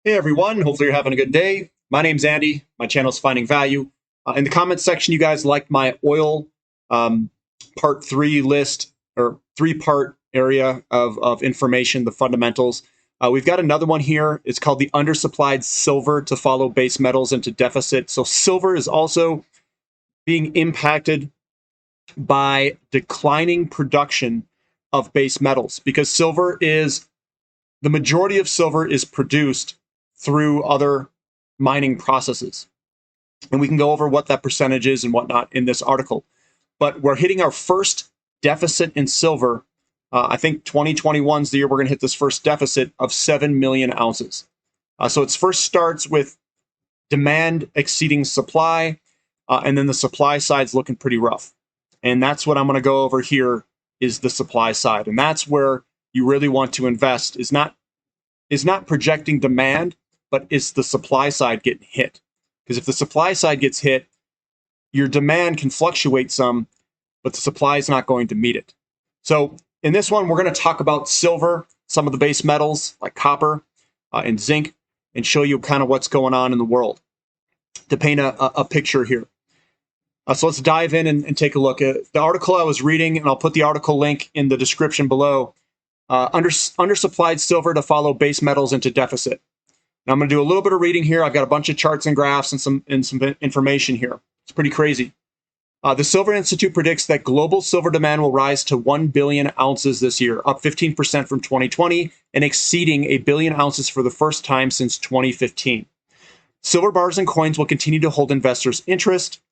Hey everyone, hopefully you're having a good day. My name's Andy. My channel's Finding Value. In the comments section, you guys liked my oil part 3 list or 3-part area of information, the fundamentals. We've got another one here. It's called the undersupplied silver to follow base metals into deficit. So silver is also being impacted by declining production of base metals because the majority of silver is produced through other mining processes. And we can go over what that percentage is and whatnot in this article. But we're hitting our first deficit in silver. I think 2021 is the year we're going to hit this first deficit of 7 million ounces. So it first starts with demand exceeding supply, and then the supply side's looking pretty rough. And that's what I'm going to go over here is the supply side. And that's where you really want to invest is not projecting demand, but it's the supply side getting hit. Because if the supply side gets hit, your demand can fluctuate some, but the supply is not going to meet it. So in this one, we're going to talk about silver, some of the base metals like copper and zinc, and show you kind of what's going on in the world to paint a picture here. So let's dive in and take a look at the article I was reading, and I'll put the article link in the description below. Undersupplied silver to follow base metals into deficit. Now I'm going to do a little bit of reading here. I've got a bunch of charts and graphs and some information here. It's pretty crazy. The Silver Institute predicts that global silver demand will rise to 1 billion ounces this year, up 15% from 2020 and exceeding 1 billion ounces for the first time since 2015. Silver bars and coins will continue to hold investors' interest.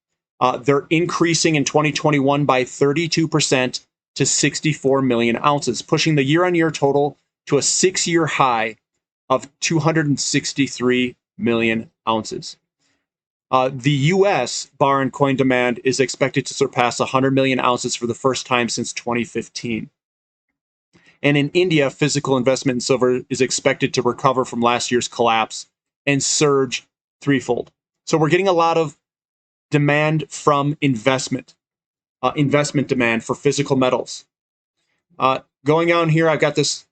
They're increasing in 2021 by 32% to 64 million ounces, pushing the year-on-year total to a 6-year high of 263 million ounces. The U.S. bar and coin demand is expected to surpass 100 million ounces for the first time since 2015. And in India, physical investment in silver is expected to recover from last year's collapse and surge threefold. So we're getting a lot of demand from investment demand for physical metals. Going on here, I've got this.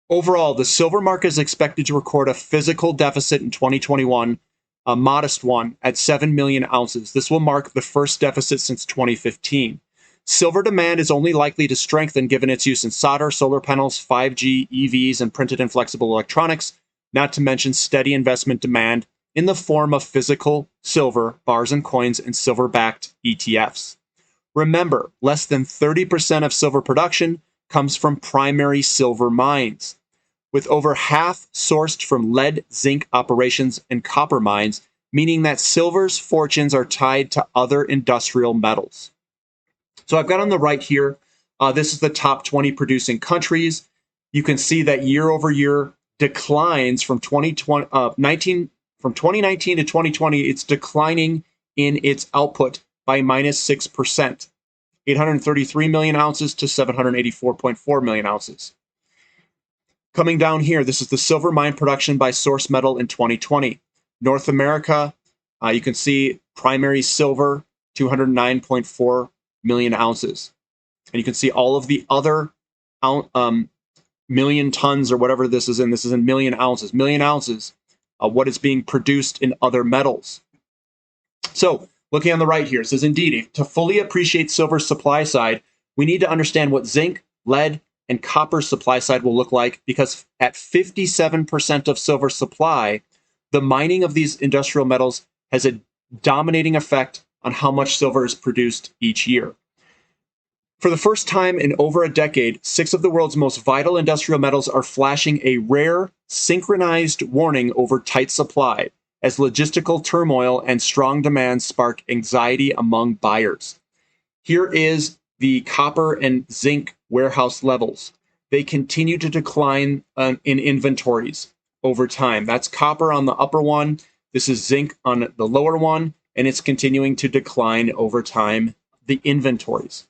Overall, the silver market is expected to record a physical deficit in 2021, a modest one, at 7 million ounces. This will mark the first deficit since 2015. Silver demand is only likely to strengthen given its use in solder, solar panels, 5G, EVs, and printed and flexible electronics, not to mention steady investment demand in the form of physical silver, bars and coins, and silver-backed ETFs. Remember, less than 30% of silver production comes from primary silver mines, with over half sourced from lead, zinc operations, and copper mines, meaning that silver's fortunes are tied to other industrial metals. So I've got on the right here, this is the top 20 producing countries. You can see that year-over-year declines from 2019 to 2020, it's declining in its output by minus 6%, 833 million ounces to 784.4 million ounces. Coming down here, this is the silver mine production by source metal in 2020. North America, you can see primary silver, 209.4 million ounces. And you can see all of the other million tons or whatever this is in million ounces. Million ounces, what is being produced in other metals. So, looking on the right here, it says, indeed, to fully appreciate silver's supply side, we need to understand what zinc, lead, and copper supply side will look like, because at 57% of silver supply, the mining of these industrial metals has a dominating effect on how much silver is produced each year. For the first time in over a decade, 6 of the world's most vital industrial metals are flashing a rare, synchronized warning over tight supply, as logistical turmoil and strong demand spark anxiety among buyers. Here is the copper and zinc warehouse levels. They continue to decline in inventories over time. That's copper on the upper one. This is zinc on the lower one, and it's continuing to decline over time, the inventories.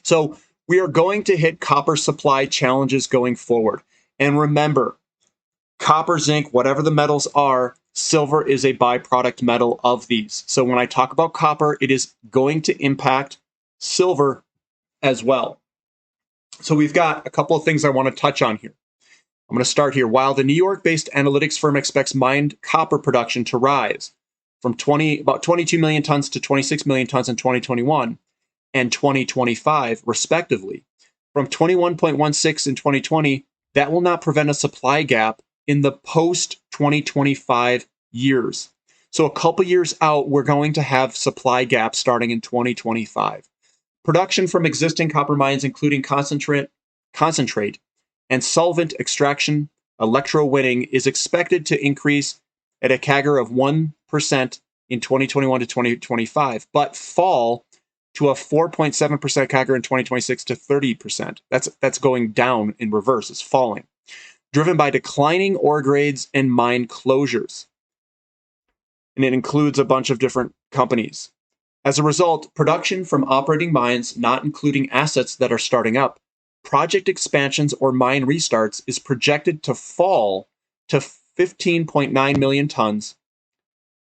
So we are going to hit copper supply challenges going forward. And remember, copper, zinc, whatever the metals are, silver is a byproduct metal of these. So when I talk about copper, it is going to impact silver as well. So we've got a couple of things I want to touch on here. I'm going to start here. While the New York-based analytics firm expects mined copper production to rise from about 22 million tons to 26 million tons in 2021 and 2025, respectively, from 21.16 in 2020, that will not prevent a supply gap in the post-2025 years. So a couple years out, we're going to have supply gaps starting in 2025. Production from existing copper mines, including concentrate, and solvent extraction, electrowinning, is expected to increase at a CAGR of 1% in 2021 to 2025, but fall to a 4.7% CAGR in 2026 to 30%. That's going down in reverse. It's falling, driven by declining ore grades and mine closures. And it includes a bunch of different companies. As a result, production from operating mines, not including assets that are starting up, project expansions or mine restarts, is projected to fall to 15.9 million tons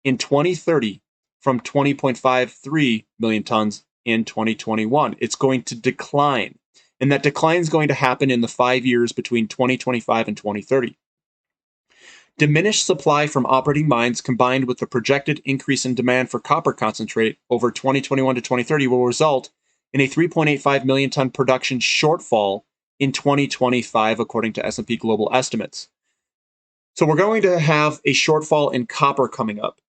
in 2030 from 20.53 million tons in 2021. It's going to decline. And that decline is going to happen in the 5 years between 2025 and 2030. Diminished supply from operating mines combined with the projected increase in demand for copper concentrate over 2021 to 2030 will result in a 3.85 million ton production shortfall in 2025, according to S&P Global estimates. So we're going to have a shortfall in copper coming up.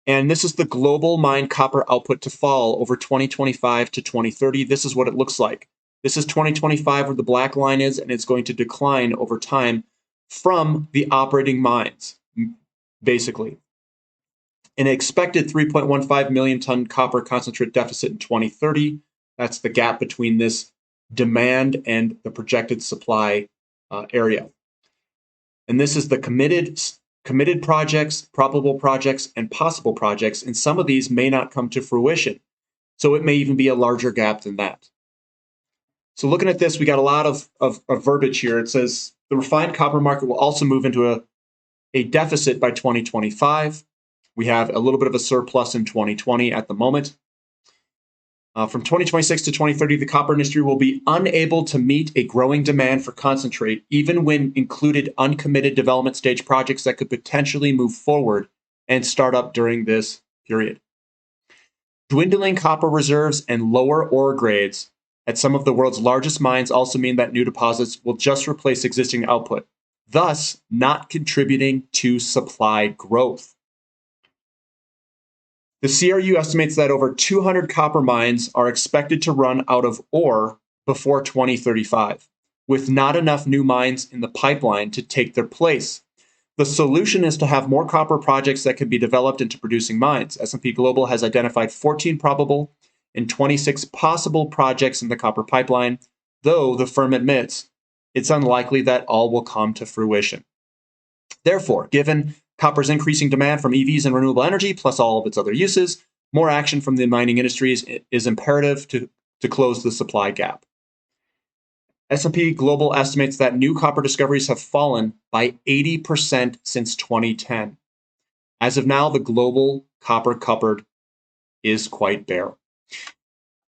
And this is the global mine copper output to fall over 2025 to 2030. This is what it looks like. This is 2025 where the black line is, and it's going to decline over time from the operating mines, basically. An expected 3.15 million ton copper concentrate deficit in 2030. That's the gap between this demand and the projected supply area. And this is the committed projects, probable projects, and possible projects, and some of these may not come to fruition. So it may even be a larger gap than that. So looking at this, we got a lot of verbiage here. It says the refined copper market will also move into a deficit by 2025. We have a little bit of a surplus in 2020 at the moment. From 2026 to 2030, the copper industry will be unable to meet a growing demand for concentrate, even when included uncommitted development stage projects that could potentially move forward and start up during this period. Dwindling copper reserves and lower ore grades at some of the world's largest mines also mean that new deposits will just replace existing output, thus not contributing to supply growth. The CRU estimates that over 200 copper mines are expected to run out of ore before 2035, with not enough new mines in the pipeline to take their place. The solution is to have more copper projects that can be developed into producing mines. S&P Global has identified 14 probable and 26 possible projects in the copper pipeline, though the firm admits it's unlikely that all will come to fruition. Therefore, given copper's increasing demand from EVs and renewable energy, plus all of its other uses, more action from the mining industries is imperative to close the supply gap. S&P Global estimates that new copper discoveries have fallen by 80% since 2010. As of now, the global copper cupboard is quite bare.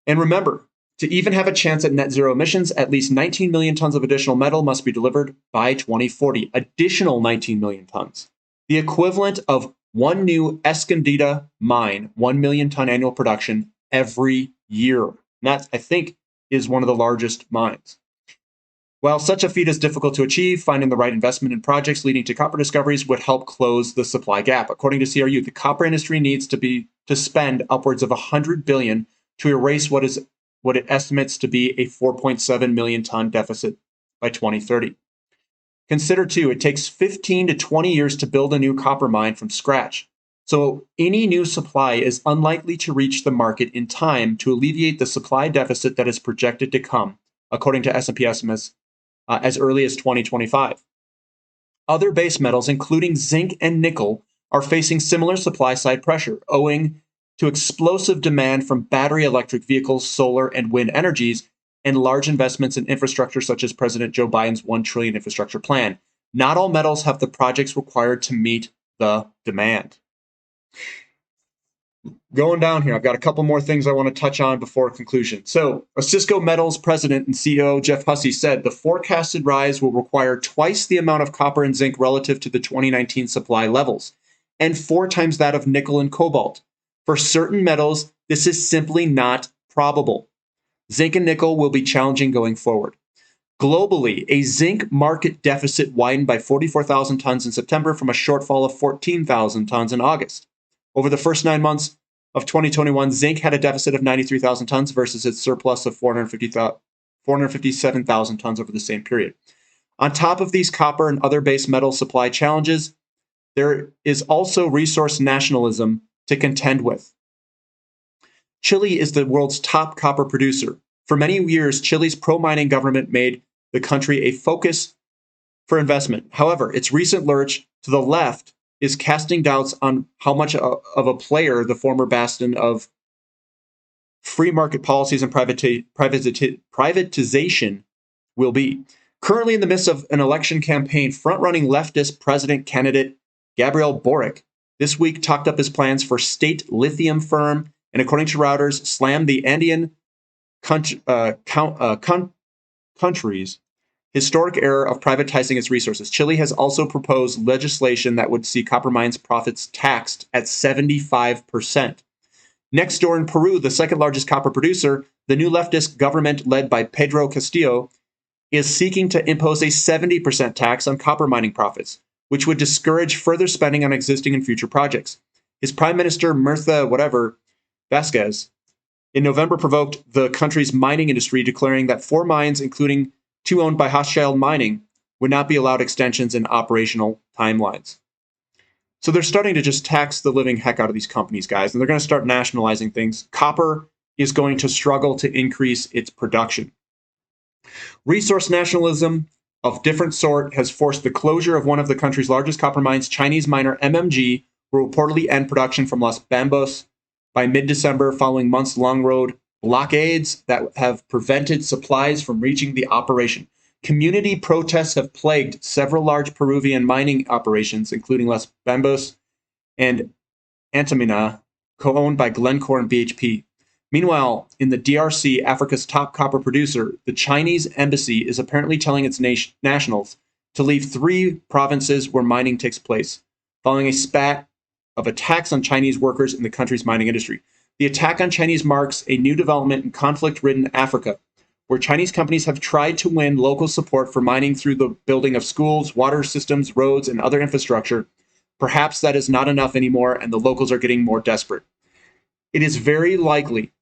And remember, to even have a chance at net zero emissions, at least 19 million tons of additional metal must be delivered by 2040. Additional 19 million tons. The equivalent of one new Escondida mine, 1 million ton annual production every year. And that, I think, is one of the largest mines. While such a feat is difficult to achieve, finding the right investment in projects leading to copper discoveries would help close the supply gap. According to CRU, the copper industry needs to spend upwards of $100 billion to erase what it estimates to be a 4.7 million ton deficit by 2030. Consider, too, it takes 15 to 20 years to build a new copper mine from scratch. So any new supply is unlikely to reach the market in time to alleviate the supply deficit that is projected to come, according to S&P estimates, as early as 2025. Other base metals, including zinc and nickel, are facing similar supply-side pressure, owing to explosive demand from battery electric vehicles, solar and wind energies, and large investments in infrastructure such as President Joe Biden's $1 trillion infrastructure plan. Not all metals have the projects required to meet the demand. Going down here, I've got a couple more things I want to touch on before conclusion. So, Cisco Metals president and CEO Jeff Hussey said the forecasted rise will require twice the amount of copper and zinc relative to the 2019 supply levels, and 4 times that of nickel and cobalt. For certain metals, this is simply not probable. Zinc and nickel will be challenging going forward. Globally, a zinc market deficit widened by 44,000 tons in September from a shortfall of 14,000 tons in August. Over the first 9 months of 2021, zinc had a deficit of 93,000 tons versus its surplus of 457,000 tons over the same period. On top of these copper and other base metal supply challenges, there is also resource nationalism to contend with. Chile is the world's top copper producer. For many years, Chile's pro-mining government made the country a focus for investment. However, its recent lurch to the left is casting doubts on how much of a player the former bastion of free market policies and privatization will be. Currently in the midst of an election campaign, front-running leftist president candidate Gabriel Boric this week talked up his plans for state lithium firm and, according to Reuters, slammed the Andean country's historic error of privatizing its resources. Chile has also proposed legislation that would see copper mines' profits taxed at 75%. Next door in Peru, the second largest copper producer, the new leftist government led by Pedro Castillo is seeking to impose a 70% tax on copper mining profits, which would discourage further spending on existing and future projects. His prime minister, Vasquez, in November provoked the country's mining industry, declaring that 4 mines, including 2 owned by Hochschild Mining, would not be allowed extensions in operational timelines. So they're starting to just tax the living heck out of these companies, guys, and they're going to start nationalizing things. Copper is going to struggle to increase its production. Resource nationalism of different sort has forced the closure of one of the country's largest copper mines. Chinese miner MMG will reportedly end production from Los Bambos by mid-December, following months-long road blockades that have prevented supplies from reaching the operation. Community protests have plagued several large Peruvian mining operations, including Los Bambos and Antamina, co-owned by Glencore and BHP. Meanwhile, in the DRC, Africa's top copper producer, the Chinese embassy is apparently telling its nationals to leave 3 provinces where mining takes place, following a spat of attacks on Chinese workers in the country's mining industry. The attack on Chinese marks a new development in conflict-ridden Africa, where Chinese companies have tried to win local support for mining through the building of schools, water systems, roads, and other infrastructure. Perhaps that is not enough anymore, and the locals are getting more desperate. It is very likely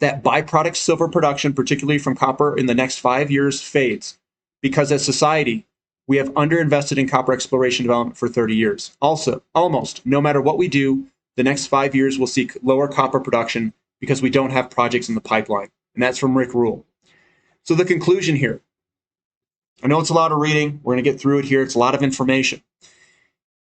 that byproduct silver production, particularly from copper, in the next 5 years fades, because as society, we have underinvested in copper exploration development for 30 years. Also, almost no matter what we do, the next 5 years will see lower copper production because we don't have projects in the pipeline. And that's from Rick Rule. So the conclusion here, I know it's a lot of reading. We're going to get through it here. It's a lot of information.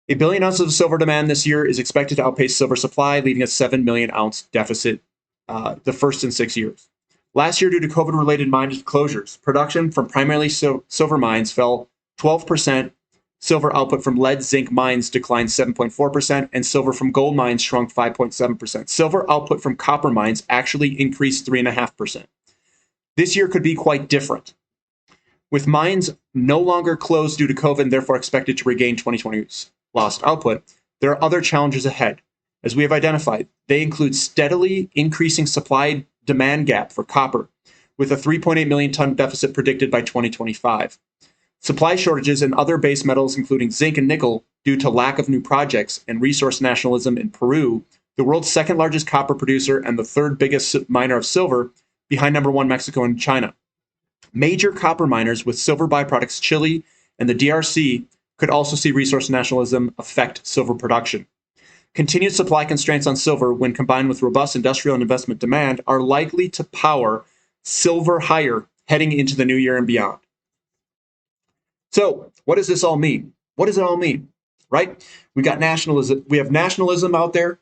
1 billion ounces of silver demand this year is expected to outpace silver supply, leaving a 7 million ounce deficit the first in 6 years. Last year, due to COVID-related mine closures, production from primarily silver mines fell 12%, silver output from lead zinc mines declined 7.4%, and silver from gold mines shrunk 5.7%. Silver output from copper mines actually increased 3.5%. This year could be quite different. With mines no longer closed due to COVID and therefore expected to regain 2020's lost output, there are other challenges ahead. As we have identified, they include steadily increasing supply-demand gap for copper, with a 3.8 million ton deficit predicted by 2025. Supply shortages in other base metals, including zinc and nickel, due to lack of new projects and resource nationalism in Peru, the world's second largest copper producer and the 3rd biggest miner of silver, behind number 1 Mexico and China. Major copper miners with silver byproducts, Chile and the DRC, could also see resource nationalism affect silver production. Continued supply constraints on silver, when combined with robust industrial and investment demand, are likely to power silver higher heading into the new year and beyond. So, what does this all mean? What does it all mean? Right? We got nationalism. We have nationalism out there.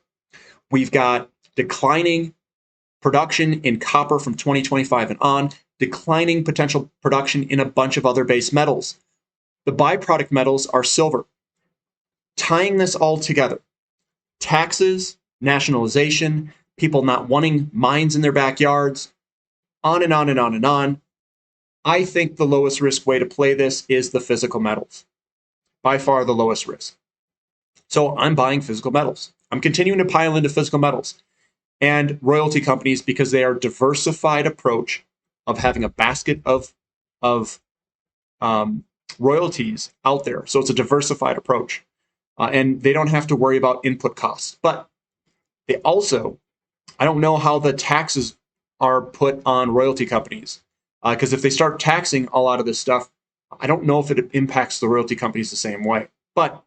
We've got declining production in copper from 2025 and on, declining potential production in a bunch of other base metals. The byproduct metals are silver. Tying this all together, taxes nationalization, people not wanting mines in their backyards, on and on and on and on. I think the lowest risk way to play this is the physical metals. By far the lowest risk. So I'm buying physical metals. I'm continuing to pile into physical metals and royalty companies because they are a diversified approach of having a basket of royalties out there. So it's a diversified approach. And they don't have to worry about input costs. But they also, I don't know how the taxes are put on royalty companies. Because if they start taxing a lot of this stuff, I don't know if it impacts the royalty companies the same way. But,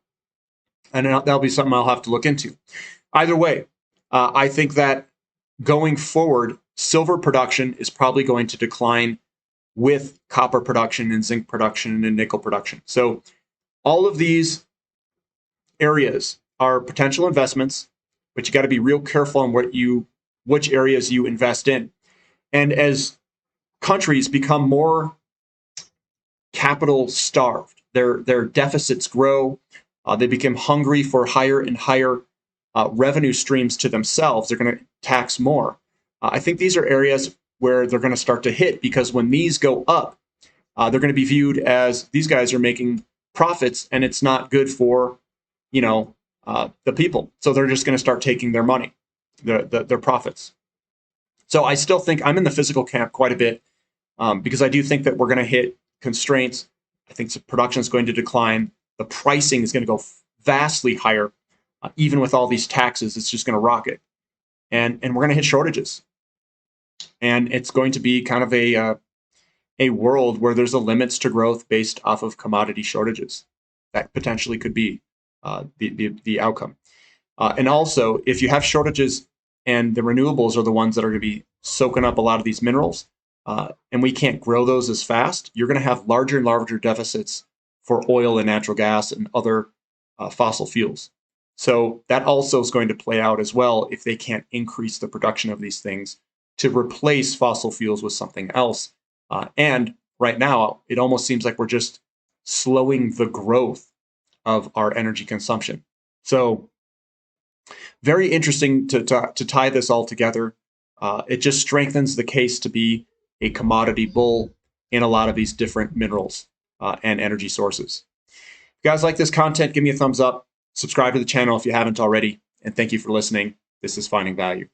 and that'll be something I'll have to look into. Either way, I think that going forward, silver production is probably going to decline with copper production and zinc production and nickel production. So all of these areas are potential investments, but you got to be real careful on which areas you invest in. And as countries become more capital starved, their deficits grow, they become hungry for higher and higher revenue streams to themselves. They're going to tax more. I think these are areas where they're going to start to hit, because when these go up, they're going to be viewed as these guys are making profits, and it's not good for, the people. So they're just going to start taking their money, their profits. So I still think I'm in the physical camp quite a bit, because I do think that we're going to hit constraints. I think production is going to decline. The pricing is going to go vastly higher. Even with all these taxes, it's just going to rocket. And we're going to hit shortages. And it's going to be kind of a world where there's a limits to growth based off of commodity shortages. That potentially could be the outcome. And also, if you have shortages and the renewables are the ones that are going to be soaking up a lot of these minerals, and we can't grow those as fast, you're going to have larger and larger deficits for oil and natural gas and other fossil fuels. So that also is going to play out as well if they can't increase the production of these things to replace fossil fuels with something else. And right now, it almost seems like we're just slowing the growth of our energy consumption. So very interesting to tie this all together. It just strengthens the case to be a commodity bull in a lot of these different minerals and energy sources. If you guys like this content, give me a thumbs up. Subscribe to the channel if you haven't already. And thank you for listening. This is Finding Value.